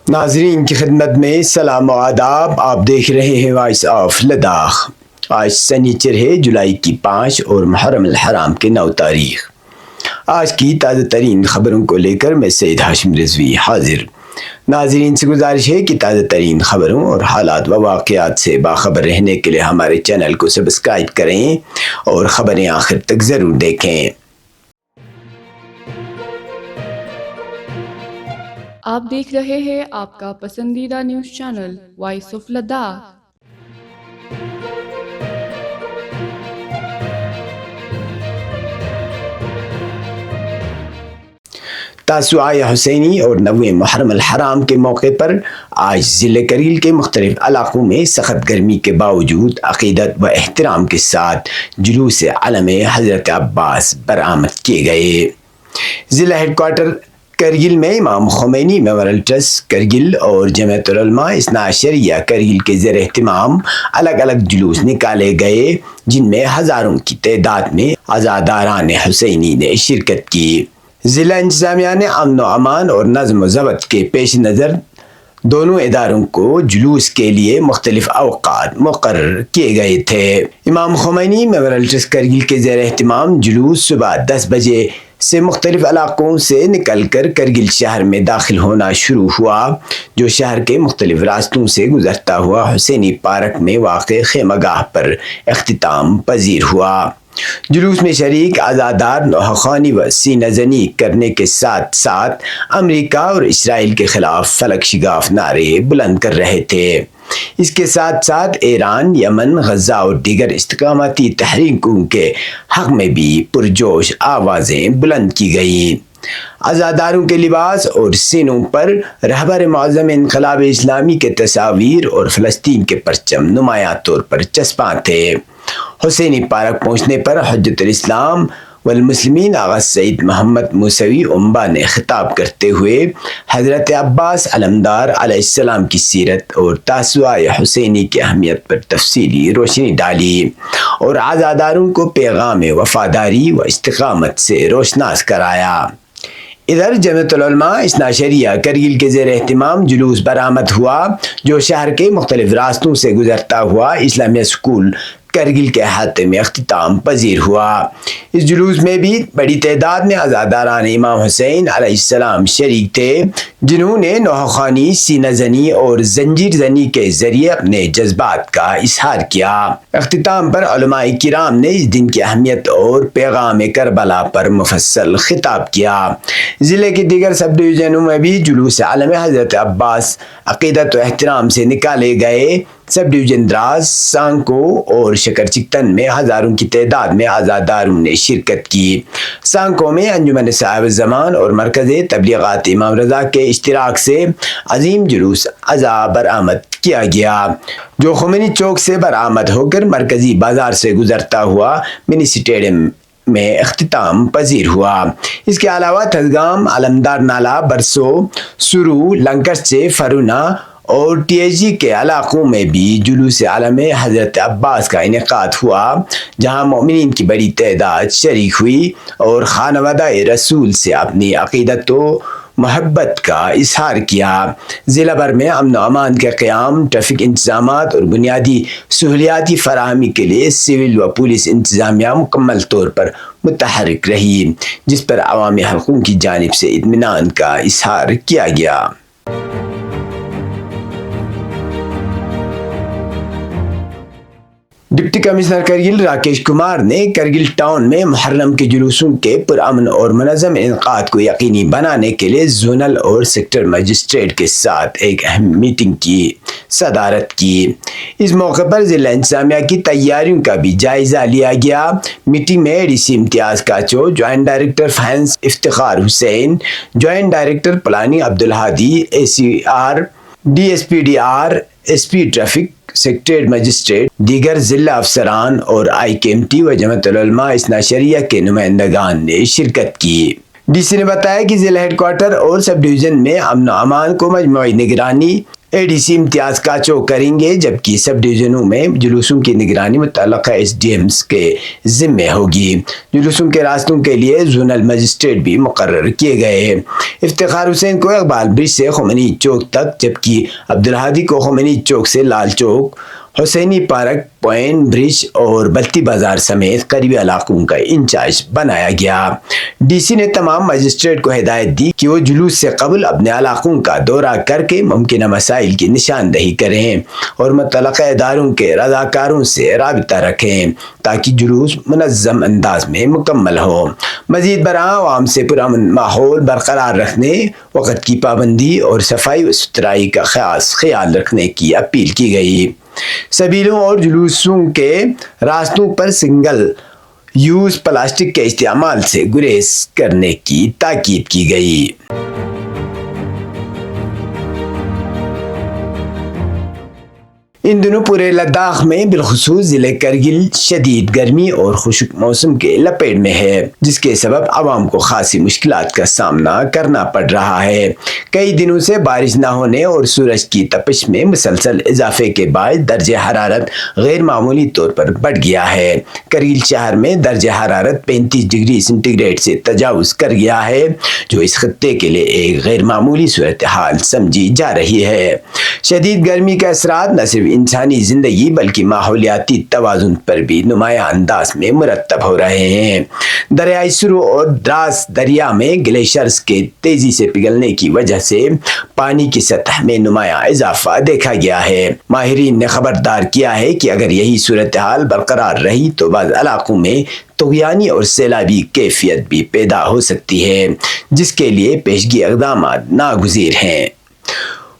ناظرین کی خدمت میں سلام و آداب. آپ دیکھ رہے ہیں وائس آف لداخ. آج سنیچر ہے، جولائی کی 5 اور محرم الحرام کے 9 تاریخ. آج کی تازہ ترین خبروں کو لے کر میں سید ہاشم رضوی حاضر. ناظرین سے گزارش ہے کہ تازہ ترین خبروں اور حالات و واقعات سے باخبر رہنے کے لیے ہمارے چینل کو سبسکرائب کریں اور خبریں آخر تک ضرور دیکھیں. آپ دیکھ رہے ہیں آپ کا پسندیدہ news channel Voice of Ladakh. تاسوعہ حسینی اور 9 محرم الحرام کے موقع پر آج ضلع کرگل کے مختلف علاقوں میں سخت گرمی کے باوجود عقیدت و احترام کے ساتھ جلوس علم حضرت عباس برآمد کیے گئے. ضلع ہیڈ کوارٹر کرگل میں امام خمینی میموریل ٹرسٹ کرگل اور جمعیت العلماء اثنا عشریہ کرگل کے زیر اہتمام الگ الگ جلوس نکالے گئے، جن میں ہزاروں کی تعداد میں عزاداران حسینی نے شرکت کی. ضلع انتظامیہ نے امن و امان اور نظم و ضبط کے پیش نظر دونوں اداروں کو جلوس کے لیے مختلف اوقات مقرر کیے گئے تھے. امام خمینی میموریل ٹرسٹ کرگل کے زیر اہتمام جلوس صبح 10 بجے سے مختلف علاقوں سے نکل کر کرگل شہر میں داخل ہونا شروع ہوا، جو شہر کے مختلف راستوں سے گزرتا ہوا حسینی پارک میں واقع خیمہ گاہ پر اختتام پذیر ہوا. جلوس میں شریک عزادار نوحہ خوانی و سینہ زنی کرنے کے ساتھ ساتھ امریکہ اور اسرائیل کے خلاف فلک شگاف نعرے بلند کر رہے تھے. اس کے ساتھ ساتھ ایران، یمن، غزہ اور دیگر استقامتی تحریکوں کے حق میں بھی پرجوش آوازیں بلند کی گئیں. عزاداروں کے لباس اور سینوں پر رہبر معظم انقلاب اسلامی کے تصاویر اور فلسطین کے پرچم نمایاں طور پر چسپاں تھے. حسینی پارک پہنچنے پر حجت الاسلام والمسلمین آغا سید محمد موسوی امبا نے خطاب کرتے ہوئے حضرت عباس علمدار علیہ السلام کی سیرت اور تاسوعہ حسینی کی اہمیت پر تفصیلی روشنی ڈالی اور عزاداروں کو پیغام وفاداری و استقامت سے روشناس کرایا. ادھر جمعیت العلماء اثنا عشریہ کرگل کے زیر اہتمام جلوس برآمد ہوا، جو شہر کے مختلف راستوں سے گزرتا ہوا اسلامیہ اسکول کرگل کے احاطے میں اختتام پذیر ہوا. اس جلوس میں بھی بڑی تعداد میں عزاداران امام حسین علیہ السلام شریک تھے، جنہوں نے نوحہ خوانی، سینہ زنی اور زنجیر زنی کے ذریعے اپنے جذبات کا اظہار کیا. اختتام پر علماء کرام نے اس دن کی اہمیت اور پیغام کربلا پر مفصل خطاب کیا. ضلع کے دیگر سب ڈویژنوں میں بھی جلوس علم حضرت عباس عقیدت و احترام سے نکالے گئے. سب ڈویژن دراز، سانکو اور شکر چکتن میں ہزاروں کی تعداد میں عزاداروں نے شرکت کی. سانکو میں انجمن صاحب الزمان اور مرکز تبلیغات امام رضا کے اشتراک سے عظیم جلوس عزا برآمد کیا گیا، جو خمینی چوک سے برآمد ہو کر مرکزی بازار سے گزرتا ہوا منی اسٹیڈیم میں اختتام پذیر ہوا. اس کے علاوہ تھزگام، علمدار نالہ، برسو، سرو، لنکرچے، فرونا اور ٹی ایچ جی کے علاقوں میں بھی جلوس علم حضرت عباس کا انعقاد ہوا، جہاں مومنین کی بڑی تعداد شریک ہوئی اور خانوادہ رسول سے اپنی عقیدت و محبت کا اظہار کیا. ضلع بھر میں امن و امان کے قیام، ٹریفک انتظامات اور بنیادی سہولیاتی فراہمی کے لیے سول و پولیس انتظامیہ مکمل طور پر متحرک رہی، جس پر عوامی حلقوں کی جانب سے اطمینان کا اظہار کیا گیا. ڈپٹی کمشنر کرگل راکیش کمار نے کرگل ٹاؤن میں محرم کے جلوسوں کے پرامن اور منظم انعقاد کو یقینی بنانے کے لیے زونل اور سیکٹر مجسٹریٹ کے ساتھ ایک اہم میٹنگ کی صدارت کی. اس موقع پر ضلع انتظامیہ کی تیاریوں کا بھی جائزہ لیا گیا. میٹنگ میں D C Imtiaz Kacho, joint director finance Iftikhar Hussain, joint director planning Abdul Hadi, A C R, D S P D R, S P traffic, secretariat magistrate, دیگر ضلع افسران اور آئی کے ایم ٹی و جمعیت العلماء اثنا عشریہ کے نمائندگان نے شرکت کی. ڈی سی نے بتایا کہ ضلع ہیڈ کوارٹر اور سب ڈویژن میں امن و امان کو مجموعی نگرانی ADC امتیاز کاچو کریں گے، جبکہ سب ڈویژنوں میں جلوسوں کی نگرانی متعلقہ SDMs کے ذمے ہوگی۔ جلوسوں کے راستوں کے لیے زونل مجسٹریٹ بھی مقرر کیے گئے۔ افتخار حسین کو اقبال برج سے خمینی چوک تک، جبکہ عبدالہادی کو خمینی چوک سے لال چوک، حسینی پارک، پوائنٹ برج اور بلتی بازار سمیت قریبی علاقوں کا انچارج بنایا گیا۔ DC نے تمام مجسٹریٹ کو ہدایت دی کہ وہ جلوس سے قبل اپنے علاقوں کا دورہ کر کے ممکنہ مسائل کی نشاندہی کریں اور متعلقہ اداروں کے رضاکاروں سے رابطہ رکھیں تاکہ جلوس منظم انداز میں مکمل ہو۔ مزید برآں عوام سے پرامن ماحول برقرار رکھنے، وقت کی پابندی اور صفائی و ستھرائی کا خاص خیال رکھنے کی اپیل کی گئی۔ سبیلوں اور جلوسوں کے راستوں پر سنگل یوز پلاسٹک کے استعمال سے گریز کرنے کی تاکید کی گئی۔ ان دنوں پورے لداخ میں بالخصوص ضلع کرگل شدید گرمی اور خشک موسم کے لپیٹ میں ہے، جس کے سبب عوام کو خاصی مشکلات کا سامنا کرنا پڑ رہا ہے۔ کئی دنوں سے بارش نہ ہونے اور سورج کی تپش میں مسلسل اضافے کے باعث درجہ حرارت غیر معمولی طور پر بڑھ گیا ہے۔ کرگل شہر میں درجہ حرارت 35 ڈگری سینٹی گریڈ سے تجاوز کر گیا ہے، جو اس خطے کے لیے ایک غیر معمولی صورتحال سمجھی جا رہی ہے۔ شدید گرمی کے اثرات نہ صرف انسانی زندگی بلکہ ماحولیاتی توازن پر بھی نمایاں انداز میں مرتب ہو رہے ہیں۔ دریائے سرو اور دراس دریا میں گلیشیئرز کے تیزی سے پگھلنے کی وجہ سے پانی کی سطح میں نمایاں اضافہ دیکھا گیا ہے۔ ماہرین نے خبردار کیا ہے کہ اگر یہی صورتحال برقرار رہی تو بعض علاقوں میں طغیانی اور سیلابی کیفیت بھی پیدا ہو سکتی ہے، جس کے لیے پیشگی اقدامات ناگزیر ہیں۔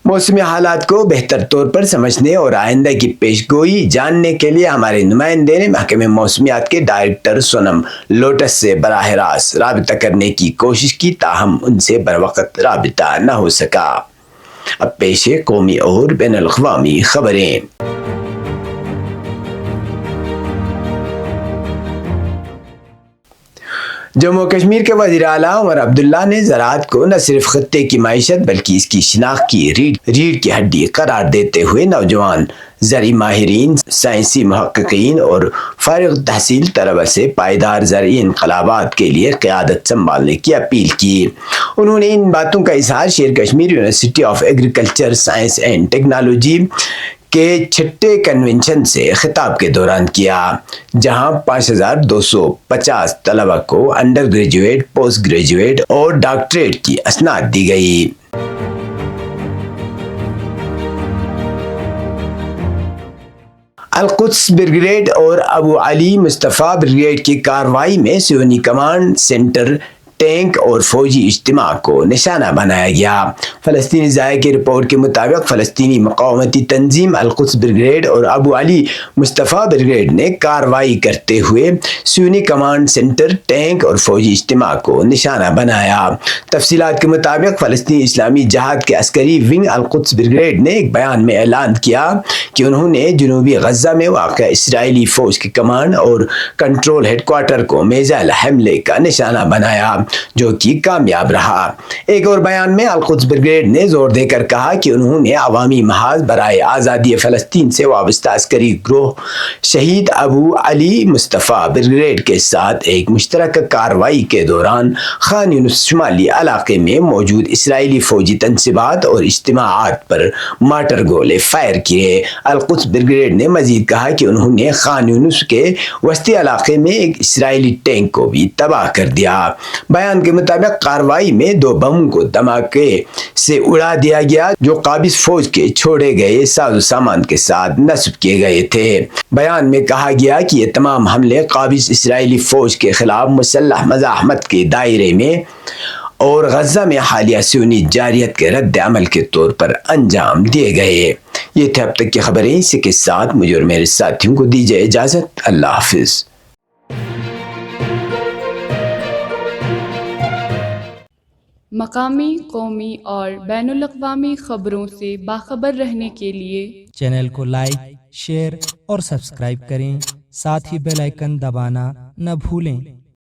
موسمی حالات کو بہتر طور پر سمجھنے اور آئندہ کی پیش گوئی جاننے کے لیے ہمارے نمائندے نے محکمہ موسمیات کے ڈائریکٹر سونم لوٹس سے براہ راست رابطہ کرنے کی کوشش کی، تاہم ان سے بروقت رابطہ نہ ہو سکا۔ اب پیش ہے قومی اور بین الاقوامی خبریں۔ جموں کشمیر کے وزیر اعلیٰ عمر عبداللہ نے زراعت کو نہ صرف خطے کی معیشت بلکہ اس کی شناخت کی ریڑھ کی ہڈی قرار دیتے ہوئے نوجوان زرعی ماہرین، سائنسی محققین اور فارغ التحصیل طلباء سے پائیدار زرعی انقلابات کے لیے قیادت سنبھالنے کی اپیل کی۔ انہوں نے ان باتوں کا اظہار شیر Kashmir university of agriculture science and technology کے 6 کنونشن سے خطاب کے دوران کیا، جہاں 5250 طلباء کو انڈر گریجویٹ، پوسٹ گریجویٹ اور ڈاکٹریٹ کی اسناد دی گئی۔ القدس بریگیڈ اور ابو علی مصطفیٰ بریگیڈ کی کارروائی میں سیونی کمانڈ سینٹر، ٹینک اور فوجی اجتماع کو نشانہ بنایا گیا۔ فلسطینی ذرائع کی رپورٹ کے مطابق فلسطینی مقاومتی تنظیم القدس بریگیڈ اور ابو علی مصطفیٰ بریگیڈ نے کارروائی کرتے ہوئے سیونی کمانڈ سینٹر، ٹینک اور فوجی اجتماع کو نشانہ بنایا۔ تفصیلات کے مطابق فلسطینی اسلامی جہاد کے عسکری ونگ القدس بریگیڈ نے ایک بیان میں اعلان کیا کہ انہوں نے جنوبی غزہ میں واقع اسرائیلی فوج کے کمانڈ اور کنٹرول ہیڈ کوارٹر کو میزائل حملے کا نشانہ بنایا، جو کہ کامیاب رہا۔ ایک اور بیان میں القدس بریگیڈ نے زور دے کر کہا کہ انہوں نے عوامی محاذ برائے آزادی فلسطین سے وابستہ عسکری گروہ شہید ابو علی مصطفیٰ بریگیڈ کے ساتھ ایک مشترکہ کارروائی کے دوران خان یونس شمالی علاقے میں موجود اسرائیلی فوجی تنصیبات اور اجتماعات پر مارٹر گولے فائر کیے۔ القدس بریگیڈ نے مزید کہا کہ انہوں نے خان یونس کے وسطی علاقے میں ایک اسرائیلی ٹینک کو بھی تباہ کر دیا۔ بیان کے مطابق کارروائی میں 2 بموں کو دھماکے سے اڑا دیا گیا، جو قابض فوج کے چھوڑے گئے ساز و سامان کے ساتھ نصب کیے گئے تھے۔ بیان میں کہا گیا کہ یہ تمام حملے قابض اسرائیلی فوج کے خلاف مسلح مزاحمت کے دائرے میں اور غزہ میں حالیہ سیونی جارحیت کے رد عمل کے طور پر انجام دیے گئے۔ یہ تھے اب تک کی خبریں، اسی کے ساتھ مجھے اور میرے ساتھیوں کو دیجیے اجازت۔ اللہ حافظ۔ مقامی، قومی اور بین الاقوامی خبروں سے باخبر رہنے کے لیے چینل کو لائک، شیئر اور سبسکرائب کریں، ساتھ ہی بیل آئیکن دبانا نہ بھولیں۔